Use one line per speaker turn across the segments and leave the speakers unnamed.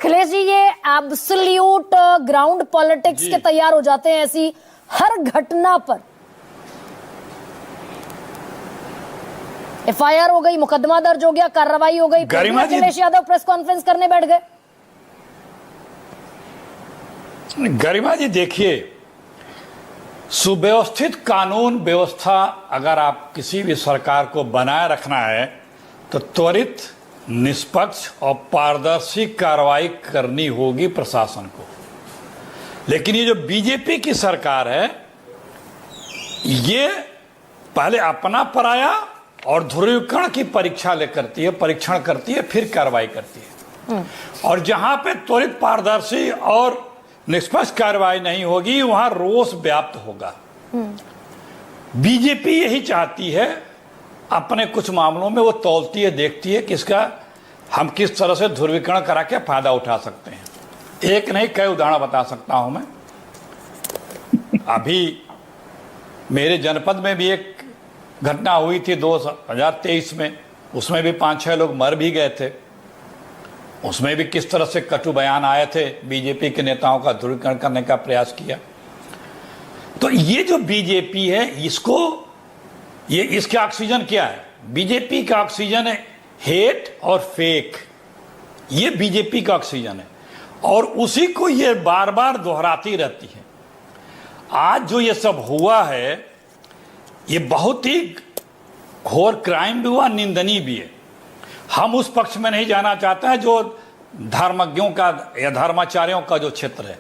अखिलेश जी, ये absolute ground politics के तैयार हो जाते हैं ऐसी हर घटना पर। एफआईआर हो गई, मुकदमा दर्ज हो गया, कार्रवाई हो गई, अखिलेश यादव प्रेस कॉन्फ्रेंस करने बैठ गए।
गरिमा जी देखिए, सुव्यवस्थित कानून व्यवस्था अगर आप किसी भी सरकार को बनाए रखना है तो त्वरित, निष्पक्ष और पारदर्शी कार्रवाई करनी होगी प्रशासन को। लेकिन ये जो बीजेपी की सरकार है, ये पहले अपना पराया और ध्रुवीकरण की परीक्षण करती है, फिर कार्रवाई करती है। और जहां पे त्वरित, पारदर्शी और निष्पक्ष कार्रवाई नहीं होगी, वहां रोष व्याप्त होगा। बीजेपी यही चाहती है, अपने कुछ मामलों में वो तौलती है, देखती है कि इसका हम किस तरह से ध्रुवीकरण करा के फायदा उठा सकते हैं। एक नहीं, कई उदाहरण बता सकता हूं मैं। अभी मेरे जनपद में भी एक घटना हुई थी 2023 में, उसमें भी 5-6 लोग मर भी गए थे। उसमें भी किस तरह से कटु बयान आए थे, बीजेपी के नेताओं का ध्रुवीकरण करने का प्रयास किया। तो ये जो बीजेपी है, इसके ऑक्सीजन क्या है? बीजेपी का ऑक्सीजन है हेट और फेक। ये बीजेपी का ऑक्सीजन है और उसी को ये बार बार दोहराती रहती है। आज जो ये सब हुआ है, ये बहुत ही घोर क्राइम भी हुआ, निंदनीय भी है। हम उस पक्ष में नहीं जाना चाहते हैं जो धर्मज्ञों का या धर्माचार्यों का जो क्षेत्र है,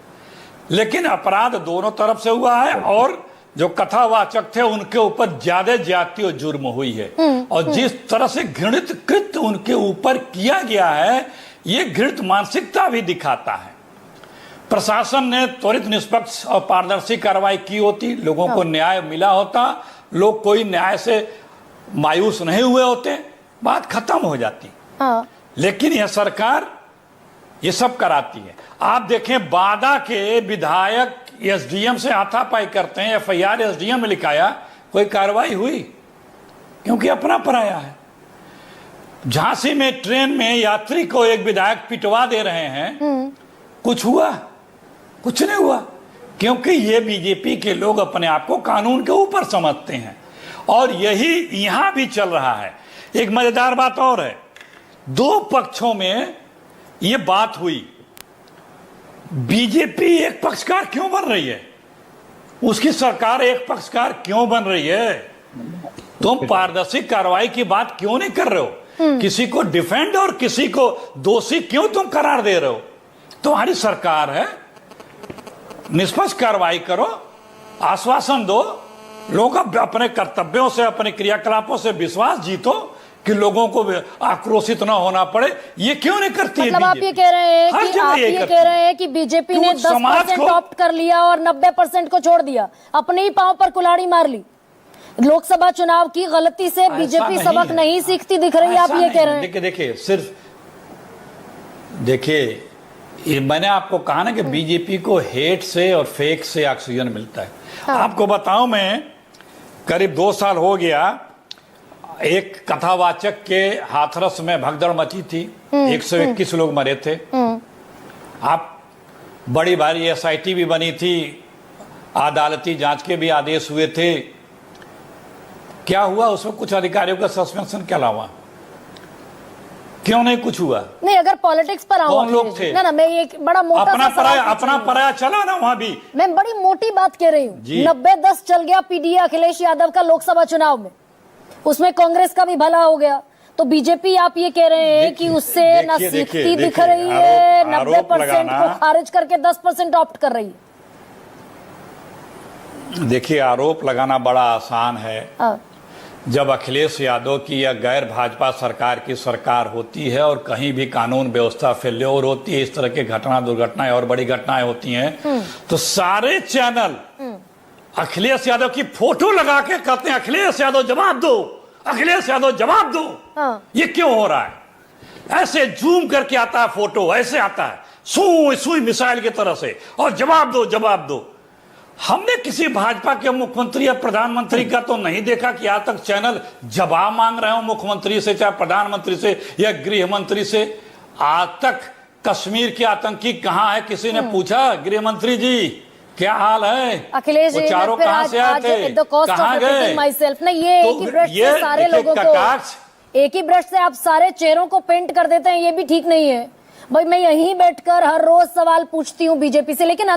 लेकिन अपराध दोनों तरफ से हुआ है और जो कथावाचक थे उनके ऊपर ज्यादा ज्यादती और जुर्म हुई है। और जिस तरह से घृणित कृत्य उनके ऊपर किया गया है, ये घृणित मानसिकता भी दिखाता है। प्रशासन ने त्वरित, निष्पक्ष और पारदर्शी कार्रवाई की होती, लोगों को न्याय मिला होता, लोग कोई न्याय से मायूस नहीं हुए होते, बात खत्म हो जाती। लेकिन यह सरकार ये सब कराती है। आप देखें, बादा के विधायक एसडीएम से हाथापाई करते हैं, एफआईआर एसडीएम में लिखाया, कोई कार्रवाई हुई? क्योंकि अपना पराया है। झांसी में ट्रेन में यात्री को एक विधायक पिटवा दे रहे हैं, कुछ हुआ? कुछ नहीं हुआ, क्योंकि ये बीजेपी के लोग अपने आप को कानून के ऊपर समझते हैं। और यही यहां भी चल रहा है। एक मजेदार बात और है, दो पक्षों में ये बात हुई, बीजेपी एक पक्षकार क्यों बन रही है, उसकी सरकार एक पक्षकार क्यों बन रही है? तुम पारदर्शी कार्रवाई की बात क्यों नहीं कर रहे हो? किसी को डिफेंड और किसी को दोषी क्यों तुम करार दे रहे हो? तुम्हारी सरकार है, निष्पक्ष कार्रवाई करो, आश्वासन दो, लोगों का अपने कर्तव्यों से, अपने क्रियाकलापों से विश्वास जीतो कि लोगों को आक्रोशित ना होना पड़े। ये क्यों नहीं करती है?
आप ये कह रहे हैं कि बीजेपी ने 10% ऑप्ट कर लिया और 90% को छोड़ दिया, अपने ही पांव पर कुल्हाड़ी मार ली। लोकसभा चुनाव की गलती से बीजेपी सबक नहीं सीखती दिख रही है, आप ये कह रहे हैं?
देखिए, सिर्फ देखिए, ये मैंने आपको कहा ना कि बीजेपी को हेट से और फेक से ऑक्सीजन मिलता है। आपको बताऊं, मैं करीब 2 साल हो गया, एक कथावाचक के हाथरस में भगदड़ मची थी, 121 लोग मरे थे। आप बड़ी भारी एसआईटी भी बनी थी, अदालती जांच के भी आदेश हुए थे। क्या हुआ उसमें? कुछ अधिकारियों का सस्पेंशन के अलावा क्यों नहीं कुछ हुआ?
नहीं, अगर पॉलिटिक्स पर आऊं,
कौन लोग थे?
ना मैं एक बड़ा मोटा
अपना पराया चला ना, वहां भी
मैं बड़ी मोटी बात कह रही हूँ। 90-10 चल गया पीडीए अखिलेश यादव का लोकसभा चुनाव में, उसमें कांग्रेस का भी भला हो गया। तो बीजेपी, आप ये कह रहे हैं कि उससे ना सीखती दिख रही है, 90% को खारिज करके 10% ऑप्ट कर रही है।
देखिए, आरोप लगाना बड़ा आसान है। जब अखिलेश यादव की या गैर भाजपा सरकार की सरकार होती है और कहीं भी कानून व्यवस्था फेल्योर होती है, इस तरह की दुर्घटनाएं और बड़ी घटनाएं होती हैं, तो सारे चैनल अखिलेश यादव की फोटो लगा के कहते हैं, अखिलेश यादव जवाब दो, अखिलेश यादव जवाब दो। ये क्यों हो रहा है? ऐसे जूम करके आता है फोटो, ऐसे आता है सुई सुई मिसाइल की तरह से, और जवाब दो, जवाब दो। हमने किसी भाजपा के मुख्यमंत्री या प्रधानमंत्री का तो नहीं देखा कि आज तक चैनल जवाब मांग रहे हो मुख्यमंत्री से, चाहे प्रधानमंत्री से या गृह मंत्री से। आज तक कश्मीर के आतंकी कहाँ है, किसी ने पूछा? गृह मंत्री जी क्या हाल है?
अखिलेश
वो
जी,
चारों
फिर
कहाँ से आए थे,
at the cost of
कहाँ गए?
repeating myself, नहीं ये
तो
एक ही ब्रश
ये
से सारे
देखिए,
लोगों
कटाक्ष
को, एक ही ब्रश से आप सारे चेहरों को पेंट कर देते हैं, ये भी ठीक नहीं है भाई। मैं यहीं बैठकर हर रोज सवाल पूछती हूँ बीजेपी से, लेकिन